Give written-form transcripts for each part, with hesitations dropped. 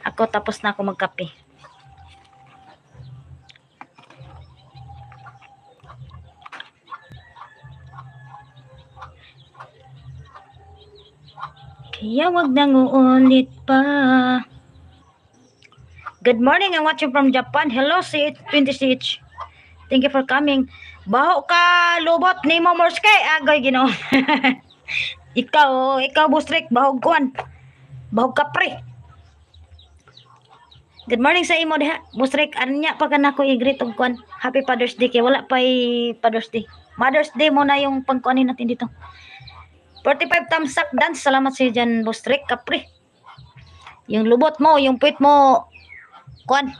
Ako tapos na ako magkape. Kaya wag nang uulit pa. Good morning, I'm watching from Japan. Hello, C26. Thank you for coming. Baho ka, lubot ni mo morske. Agoy, Ginoo. ikaw Bustrik, bahog kuan. Bahog kapre. Good morning sa imo diha. Bustrik, anya pa kana ko i-greet og kuan. Happy Father's Day kay wala pa Father's Day. Mother's Day mo na yung pangkuanin natin dito. 45 thumbs up dance. Salamat sa dyan, Bustrik, kapre. Yung lubot mo, yung puwit mo, kuan.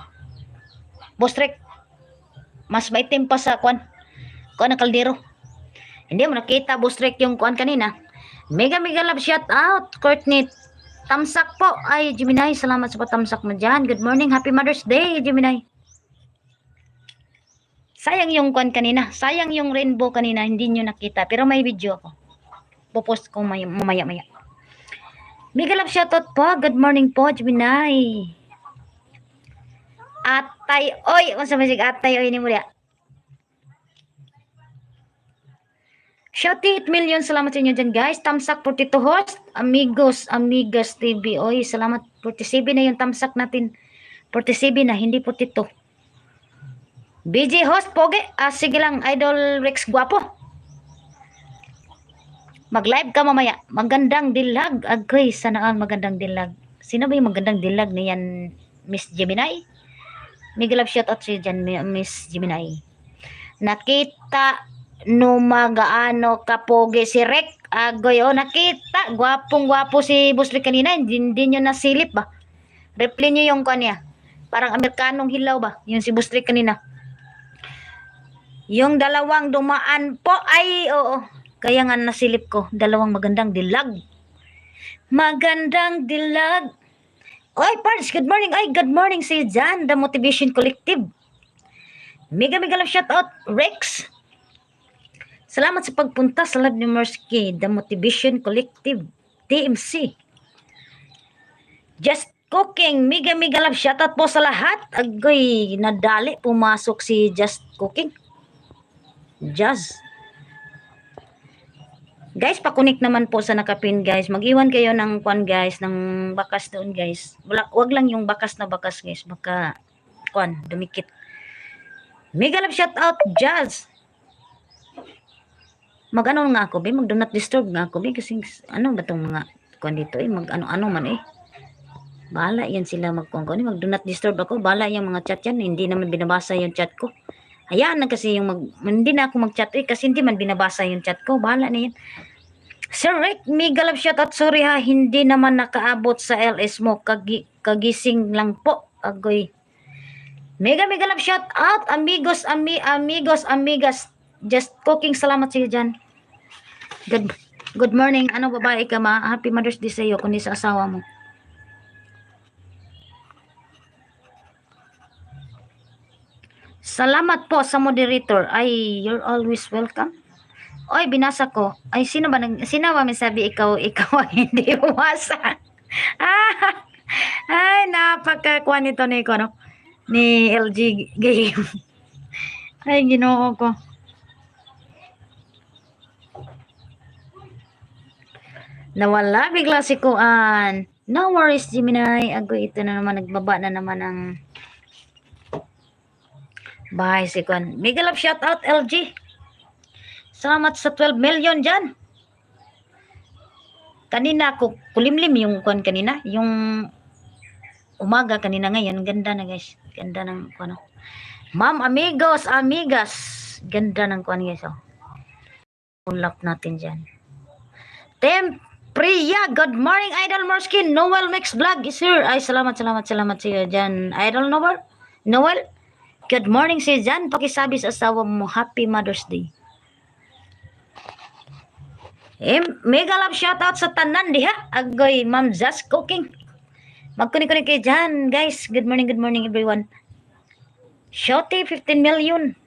Bustrik. Mas maitim pa sa kuan na kaldero. Hindi mo nakita, Bustrik, yung kuan kanina. Mega love shout out, Courtney. Tamsak po. Ay, Gemini, salamat sa patamsak mo dyan. Good morning, happy Mother's Day, Gemini. Sayang yung kuan kanina. Sayang yung rainbow kanina, hindi nyo nakita. Pero may video ako. Pupost ko mamaya-maya. Mega love shout out po. Good morning po, Gemini. Atay, oy, kung sa masig atay, oy, ni mo liya. Shouty 8 million, salamat sa inyo dyan, guys. Tamsak 42 host, amigas TV. Oy, salamat. 47 na yung tamsak natin. 47 na, hindi 42. BJ host, pogi. Sige lang, Idol Rex Guapo. Mag-live ka mamaya. Magandang dilag. Agay, sana ang magandang dilag. Sino ba yung magandang dilag na yan, Miss Gemini? Mega love shout out siya dyan, Miss Gemini. Nakita no magaano kapogi si Rek. Agoy, nakita. Gwapong-gwapo si Bustrik kanina. Hindi nyo nasilip ba? Reply nyo yung kanya. Parang Amerikanong hilaw ba? Yung si Bustrik kanina. Yung dalawang dumaan po ay, oo. Kaya nga nasilip ko. Dalawang magandang dilag. Magandang dilag. Oy, Pards, good morning. Ay, good morning si Jan, The Motivation Collective. Mega love shout out, Rex. Salamat sa pagpunta sa live ni Mersky, The Motivation Collective, TMC. Just Cooking, mega love shout out po sa lahat. Agoy, nadali, pumasok si Just Cooking. Jazz. Guys, pakunik naman po sa nakapin, guys. Mag-iwan kayo ng kwan, guys, ng bakas doon, guys. Wag lang yung bakas na bakas, guys. Baka, kwan, dumikit. Mega love shout out, Jazz. Mag-ano nga ako, mag-do not disturb nga ako, kasi ano ba itong mga kwan dito, mag-ano-ano man, Bahala yan sila mag-kwan, mag-do not disturb ako. Bahala yung mga chat yan, hindi naman binabasa yung chat ko. Hayaan na kasi yung hindi na ako mag-chat kasi hindi man binabasa yung chat ko. Bahala na yan. Sir Rick, mega love shout out. Sorry ha, hindi naman nakaabot sa LS mo. Kagising lang po. Agoy. Mega love shout out. Amigos, amigas. Just Cooking, salamat sa iyo dyan. Good morning. Ano babae ka ma? Happy Mother's Day sa iyo kundi sa asawa mo. Salamat po sa moderator. Ay, you're always welcome. Oy, binasa ko. Ay, sino ba may sabi ikaw ang hindi umasa? Ay, napakakuha nito ni ko, no? Ni LG Game. Ay, Ginoo ko. Nawala bigla si Kuan. No worries, Gemini. Agoy, ito na naman. Nagbaba na naman ang bahay si Kuan. Mega love shout out, LG. Salamat sa 12 million dyan. Kanina ko, kulimlim yung kuan kanina. Yung umaga kanina ngayon. Ganda na guys. Ganda ng kuan. Ma'am, amigas. Ganda ng kuan guys. Ulap natin dyan. Priya, good morning, Idol Morskin. Noel Mix Vlog is here. Ay, salamat sa iyo dyan. Idol Noel. Good morning si Jan. Pakisabi sa asawa mo, Happy Mother's Day. Mega love shoutout sa tanan diha. Agoy, Ma'am Just Cooking. Magkuni-kuni kay Jan, guys. Good morning everyone. Shouty 15 million.